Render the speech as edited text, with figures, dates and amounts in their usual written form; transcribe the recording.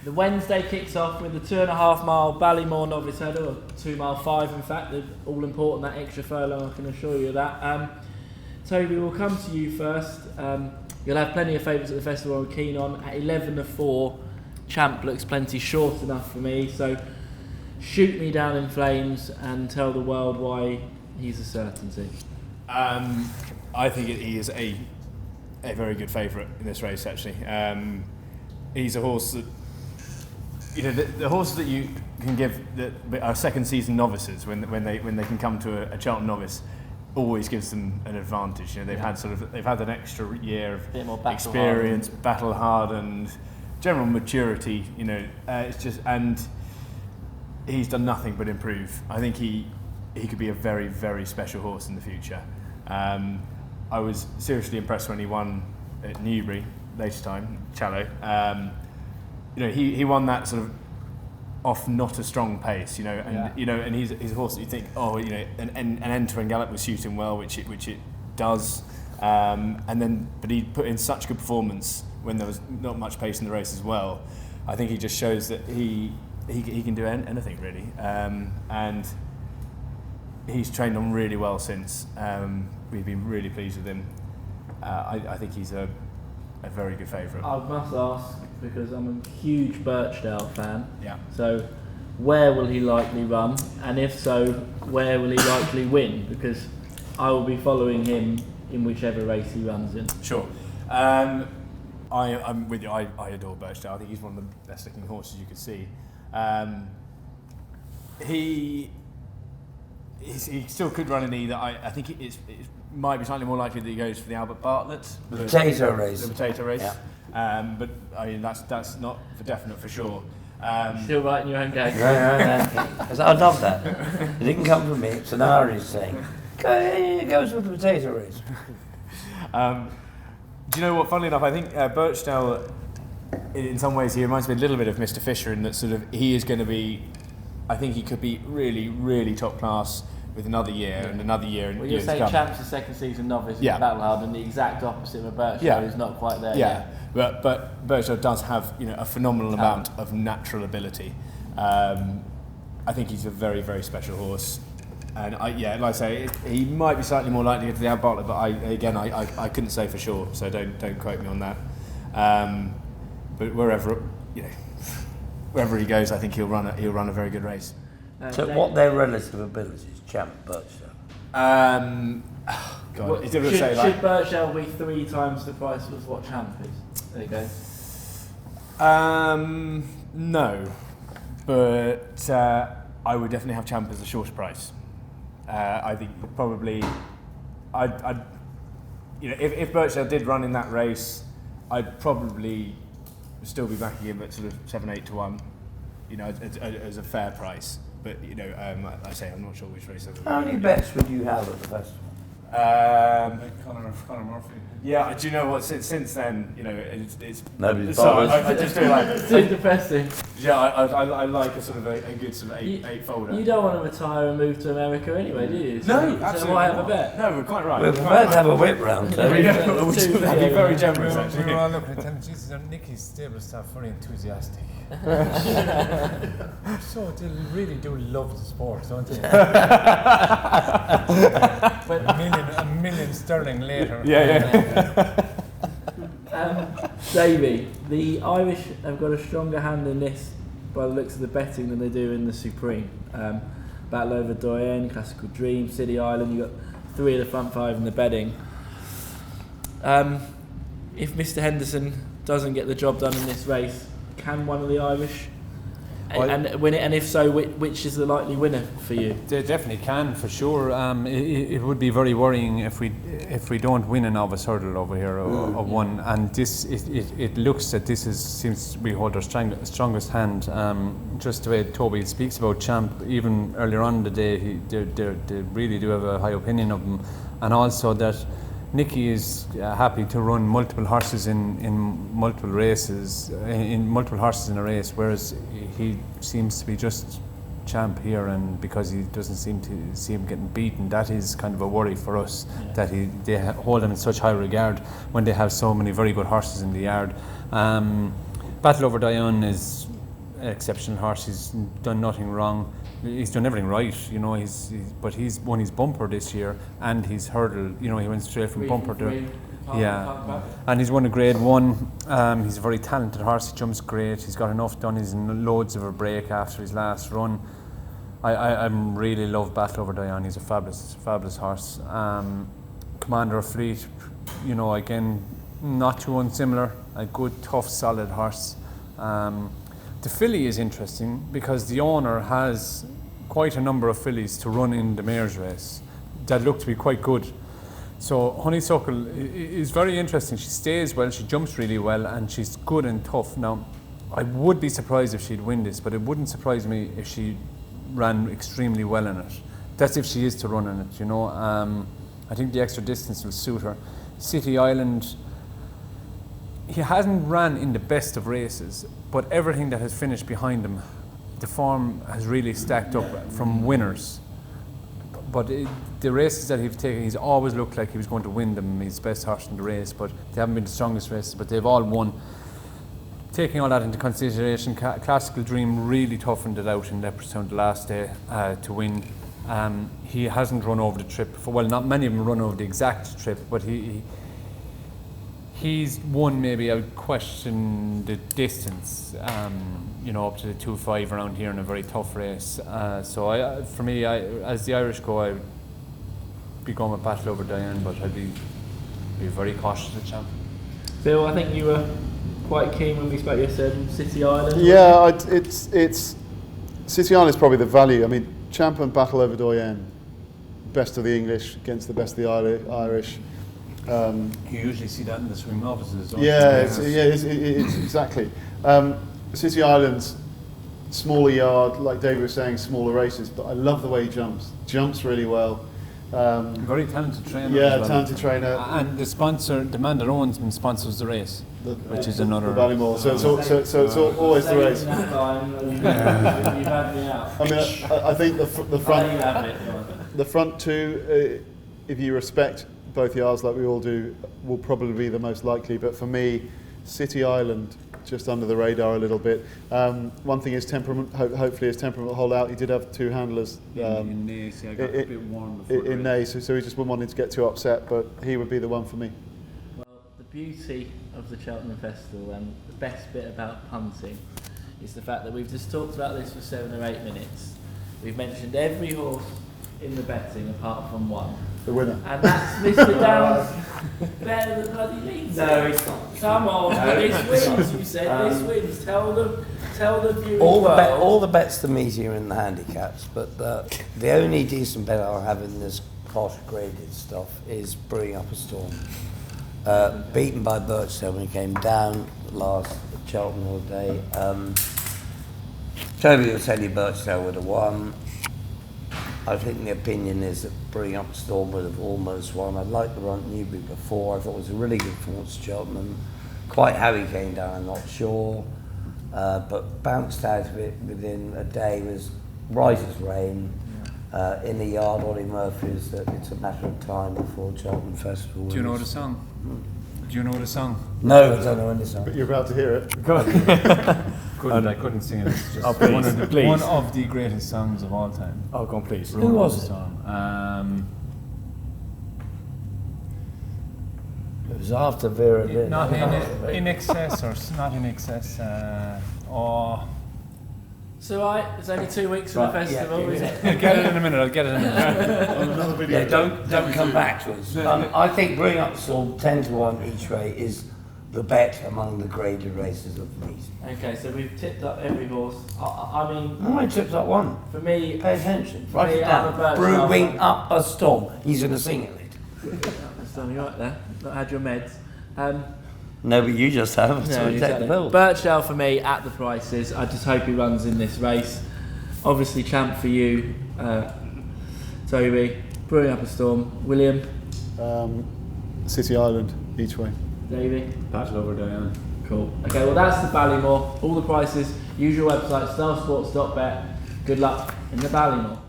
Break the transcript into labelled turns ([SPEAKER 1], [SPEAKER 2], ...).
[SPEAKER 1] The Wednesday kicks off with the 2.5 mile Ballymore Novices Hurdle, or 2 mile 5 in fact. They're all important, that extra furlong, I can assure you of that. Toby, we'll come to you first. You'll have plenty of favourites at the festival I'm keen on. At 11-4, Champ looks plenty short enough for me, so shoot me down in flames and tell the world why he's a certainty.
[SPEAKER 2] I think he is a very good favourite in this race, actually. He's a horse that, the horses that you can give that are second season novices when they can come to a Cheltenham novice always gives them an advantage. They've had an extra year of experience, battle hardened, general maturity. It's just, and he's done nothing but improve. I think he could be a very, very special horse in the future. I was seriously impressed when he won at Newbury later time, Challow. He won that sort of off not a strong pace, and he's a horse that you think, an end-to-end gallop would suit him well, which it does, but he put in such good performance when there was not much pace in the race as well. I think he just shows that he can do anything really, and he's trained on really well since. We've been really pleased with him. I think he's a very good favourite.
[SPEAKER 1] I must ask, because I'm a huge Birchdale fan.
[SPEAKER 2] Yeah.
[SPEAKER 1] So, where will he likely run? And if so, where will he likely win? Because I will be following him in whichever race he runs in.
[SPEAKER 2] Sure. I'm with you. I adore Birchdale. I think he's one of the best looking horses you could see. He still could run in either. I think it might be slightly more likely that he goes for the Albert Bartlett.
[SPEAKER 3] The potato race.
[SPEAKER 2] The potato race.
[SPEAKER 3] Yeah.
[SPEAKER 2] But I mean, that's not for definite for sure.
[SPEAKER 1] Still writing your own game.
[SPEAKER 3] Yeah. I love that. It didn't come from me. It's an Irish thing. It goes with the potato race.
[SPEAKER 2] Do you know what? Funnily enough, I think Birchdale, in some ways, he reminds me a little bit of Mr. Fisher in that sort of he is going to be. I think he could be really, really top class with another year and another year.
[SPEAKER 1] Well, you're saying Champ's a second season novice in Battle Hard, and the exact opposite of Birchdale is not quite there yet.
[SPEAKER 2] But Birchdale does have a phenomenal amount of natural ability. I think he's a very, very special horse, and like I say, he might be slightly more likely to get to the Albert Bartlett, but I couldn't say for sure, so don't quote me on that. But wherever he goes, I think he'll run a very good race.
[SPEAKER 3] So what their relative abilities, Champ, Birchdale?
[SPEAKER 1] God, should Birchdale be 3 times the price of what Champ is? There you go.
[SPEAKER 2] No, but I would definitely have Champ as a shorter price. I think probably, if Birchdale did run in that race, I'd probably still be backing him at sort of 7-8 to 1, as a fair price. But I say I'm not sure which race.
[SPEAKER 3] How many bets would you have at the festival?
[SPEAKER 4] Conor Murphy.
[SPEAKER 2] Yeah, do you know what? Since then, it's
[SPEAKER 3] nobody's
[SPEAKER 2] so I just feel like
[SPEAKER 1] it's too depressing.
[SPEAKER 2] Yeah, I like a sort of a good sort of eight folder.
[SPEAKER 1] You don't want to retire and move to America anyway, do you?
[SPEAKER 2] No, absolutely.
[SPEAKER 1] So why have a bet?
[SPEAKER 2] No, we're quite right.
[SPEAKER 3] We're about to have a whip round.
[SPEAKER 2] That'd be very generous, actually.
[SPEAKER 4] We were all looking at him. Jesus, Nicky's stable staff very enthusiastic. So they really do love the sport, don't they? a million sterling later.
[SPEAKER 1] Davy, the Irish have got a stronger hand in this by the looks of the betting than they do in the Supreme. Battle over Doyen, Classical Dream, City Island, you've got 3 of the front 5 in the betting. If Mr. Henderson doesn't get the job done in this race, can one of the Irish and win it? And if so, which is the likely winner for you?
[SPEAKER 4] They definitely can, for sure. It would be very worrying if we don't win a novice hurdle over here or one. And this it looks that seems we hold our strongest hand. Just the way Toby speaks about Champ, even earlier on in the day, they really do have a high opinion of him, and also that Nicky is happy to run multiple horses in multiple races, in multiple horses in a race, whereas he seems to be just Champ here, and because he doesn't seem to see him getting beaten, that is kind of a worry for us, that they hold him in such high regard when they have so many very good horses in the yard. Battle Over Diane is an exceptional horse. He's done nothing wrong. He's done everything right, you know. But he's won his bumper this year and his hurdle. You know, he went straight from bumper to and he's won a Grade 1. He's a very talented horse. He jumps great. He's got enough done. He's in loads of a break after his last run. I really love Battle Over Diane. He's a fabulous horse. Commander of Fleet, you know, again, not too unsimilar. A good, tough, solid horse. The filly is interesting because the owner has quite a number of fillies to run in the mare's race that look to be quite good. So Honeysuckle is very interesting. She stays well, she jumps really well, and she's good and tough. Now, I would be surprised if she'd win this, but it wouldn't surprise me if she ran extremely well in it. That's if she is to run in it, you know. I think the extra distance will suit her. City Island, he hasn't ran in the best of races, but everything that has finished behind him, the form has really stacked up from winners. But the races that he's taken, he's always looked like he was going to win them. He's the best horse in the race, but they haven't been the strongest races, but they've all won. Taking all that into consideration, Classical Dream really toughened it out in Leopardstown the last day to win. He hasn't run over the trip before. Well, not many of them run over the exact trip, but he's won. Maybe I would question the distance, you know, up to the 2.5 around here in a very tough race. So for me, as the Irish go, I would be going with Battle Over Diane, but I'd be very cautious of the champ.
[SPEAKER 1] Bill, I think you were quite keen when we spoke yesterday on City Island.
[SPEAKER 5] Yeah, it's City Island is probably the value. I mean, champ and Battle Over Diane, best of the English against the best of the Irish.
[SPEAKER 4] You usually see that in the swing novices.
[SPEAKER 5] It's exactly. City Island's smaller yard, like Davy was saying, smaller races, but I love the way he jumps really well.
[SPEAKER 4] Very talented trainer.
[SPEAKER 5] Yeah,
[SPEAKER 4] as well.
[SPEAKER 5] talented trainer.
[SPEAKER 4] And the sponsor, the man that owns him, sponsors the race, which is another.
[SPEAKER 5] The Ballymore. So it's always the race.
[SPEAKER 1] You've had me out.
[SPEAKER 5] I mean, I think the front two, if you respect both yards like we all do, will probably be the most likely. But for me, City Island, just under the radar a little bit. One thing is temperament. Hopefully his temperament will hold out. He did have two handlers
[SPEAKER 4] in Nace, I got a bit warm before
[SPEAKER 5] in Nace, so he just wouldn't want him to get too upset, but he would be the one for me.
[SPEAKER 1] Well, the beauty of the Cheltenham Festival and the best bit about punting is the fact that we've just talked about this for 7 or 8 minutes. We've mentioned every horse in the betting apart from one.
[SPEAKER 5] The winner.
[SPEAKER 1] And that's Mr. Downs better than bloody Leeds.
[SPEAKER 3] No, it's not.
[SPEAKER 1] Come on, this wins, you said, this wins. Tell the viewing
[SPEAKER 3] All the bets to meet here in the handicaps, but the only decent bet I'll have in this posh graded stuff is Brewing Up A Storm. Beaten by Birchdale when he came down last at Cheltenham all day. Toby will tell you Birchdale would have won. I think the opinion is that Brewing Up A Storm would have almost won. I'd like the run at Newbury before. I thought it was a really good performance at Cheltenham. Quite how he came down, I'm not sure. But bounced out of it within a day, was right as rain. In the yard, Ollie Murphy is that it's a matter of time before Cheltenham Festival.
[SPEAKER 4] Do you know the song? Do you know the song?
[SPEAKER 3] No, I don't know any song.
[SPEAKER 5] But you're about to hear it.
[SPEAKER 4] I couldn't sing it. It's just one of the greatest songs of all time.
[SPEAKER 2] Oh, go on, please.
[SPEAKER 3] Who was it? It was after Vera did.
[SPEAKER 4] Not in excess, or not in excess.
[SPEAKER 1] So it's only 2 weeks from the festival, is it?
[SPEAKER 4] I'll get it in a minute.
[SPEAKER 5] On another video.
[SPEAKER 3] Yeah, don't come back to us. I think Bring Up Storm 10 to 1 each way is the bet among the graded races of the season.
[SPEAKER 1] Okay, so we've tipped up every horse. I mean,
[SPEAKER 3] I tipped up one.
[SPEAKER 1] for me,
[SPEAKER 3] Pay attention. Write it
[SPEAKER 1] I'm a
[SPEAKER 3] down.
[SPEAKER 1] Birchdale
[SPEAKER 3] Brewing
[SPEAKER 1] fan.
[SPEAKER 3] Up A Storm. He's going to sing it later.
[SPEAKER 1] You're right there. Not had your meds.
[SPEAKER 3] No, but you just have. So
[SPEAKER 1] No,
[SPEAKER 3] take
[SPEAKER 1] exactly.
[SPEAKER 3] the bill.
[SPEAKER 1] Birchdale for me at the prices. I just hope he runs in this race. Obviously, champ for you, Toby. Brewing Up A Storm. William.
[SPEAKER 5] City Island each way.
[SPEAKER 1] Davy.
[SPEAKER 4] Battle Over Diane.
[SPEAKER 1] Cool. Okay, well that's the Ballymore. All the prices. Use your website, starsports.bet. Good luck in the Ballymore.